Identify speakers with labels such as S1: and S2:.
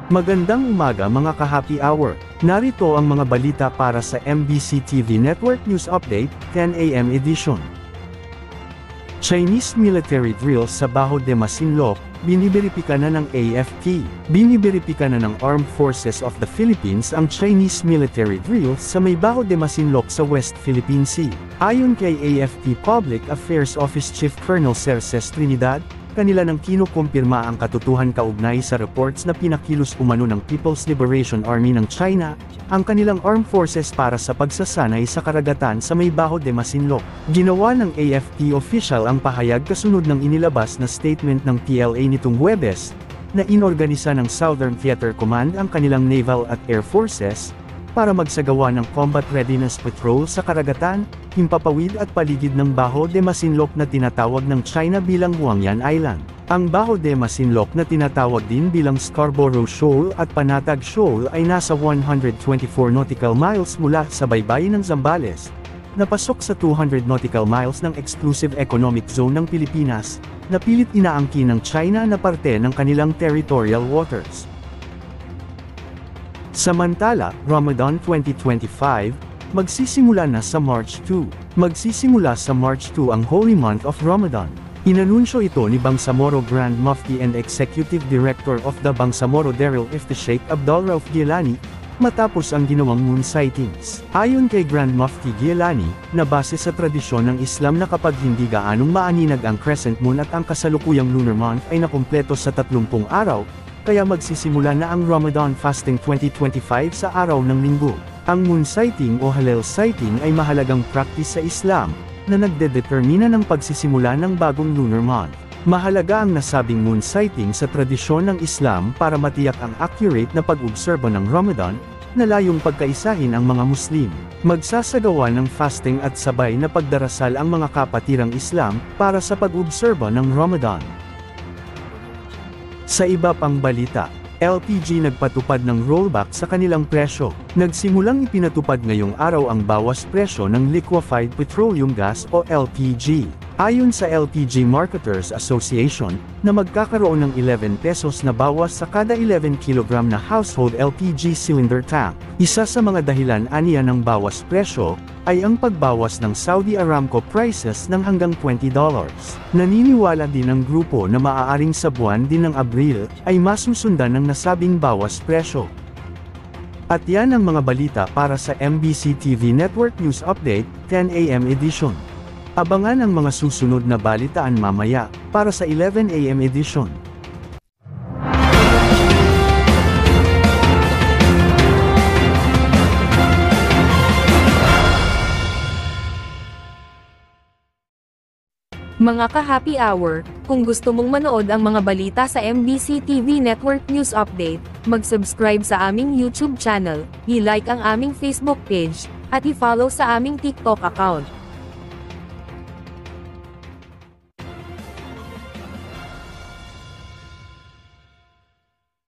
S1: Magandang umaga mga ka-happy hour. Narito ang mga balita para sa MBC TV Network News Update, 10 AM edition. Chinese military drills sa Bajo de Masinloc, biniberipika na ng AFP. Biniberipika na ng Armed Forces of the Philippines ang Chinese military drills sa may Bajo de Masinloc sa West Philippine Sea. Ayon kay AFP Public Affairs Office Chief Colonel Cerces Trinidad, kanila nang kinukumpirma ang katotohanan kaugnay sa reports na pinakilos umano ng People's Liberation Army ng China, ang kanilang armed forces para sa pagsasanay sa karagatan sa may Bajo de Masinloc. Ginawa ng AFP official ang pahayag kasunod ng inilabas na statement ng PLA nitong Huwebes, na inorganisa ng Southern Theater Command ang kanilang naval at air forces, para magsagawa ng combat readiness patrol sa karagatan, himpapawid at paligid ng Bajo de Masinloc na tinatawag ng China bilang Huangyan Island. Ang Bajo de Masinloc na tinatawag din bilang Scarborough Shoal at Panatag Shoal ay nasa 124 nautical miles mula sa baybayin ng Zambales, napasok sa 200 nautical miles ng exclusive economic zone ng Pilipinas, na pilit inaangkin ng China na parte ng kanilang territorial waters. Samantala, Ramadan 2025, magsisimula na sa March 2. Magsisimula sa March 2 ang Holy Month of Ramadan. Inanunsyo ito ni Bangsamoro Grand Mufti and Executive Director of the Bangsamoro Darul Ifta Sheikh Abdul Rauf Gielani, matapos ang ginawang moon sightings. Ayon kay Grand Mufti Gielani, na base sa tradisyon ng Islam na kapag hindi gaanong maaninag ang crescent moon at ang kasalukuyang lunar month ay nakumpleto sa 30 araw, kaya magsisimula na ang Ramadan Fasting 2025 sa araw ng Linggo. Ang moon sighting o halal sighting ay mahalagang practice sa Islam, na nagdedetermina ng pagsisimula ng bagong lunar month. Mahalaga ang nasabing moon sighting sa tradisyon ng Islam para matiyak ang accurate na pag-obserba ng Ramadan, na layong pagkaisahin ang mga Muslim. Magsasagawa ng fasting at sabay na pagdarasal ang mga kapatirang Islam, para sa pag-obserba ng Ramadan. Sa iba pang balita, LPG nagpatupad ng rollback sa kanilang presyo. Nagsimulang ipinatupad ngayong araw ang bawas presyo ng liquefied petroleum gas o LPG. Ayon sa LPG Marketers Association, na magkakaroon ng 11 pesos na bawas sa kada 11 kg na household LPG cylinder tank. Isa sa mga dahilan aniya ng bawas presyo, ay ang pagbawas ng Saudi Aramco prices ng hanggang $20. Naniniwala din ang grupo na maaaring sa buwan din ng Abril, ay masusundan ng nasabing bawas presyo. At yan ang mga balita para sa MBC TV Network News Update, 10 AM edition. Abangan ang mga susunod na balitaan mamaya, para sa 11 AM edition.
S2: Mga ka-happy hour, kung gusto mong manood ang mga balita sa MBC TV Network News Update, mag-subscribe sa aming YouTube channel, i-like ang aming Facebook page, at i-follow sa aming TikTok account.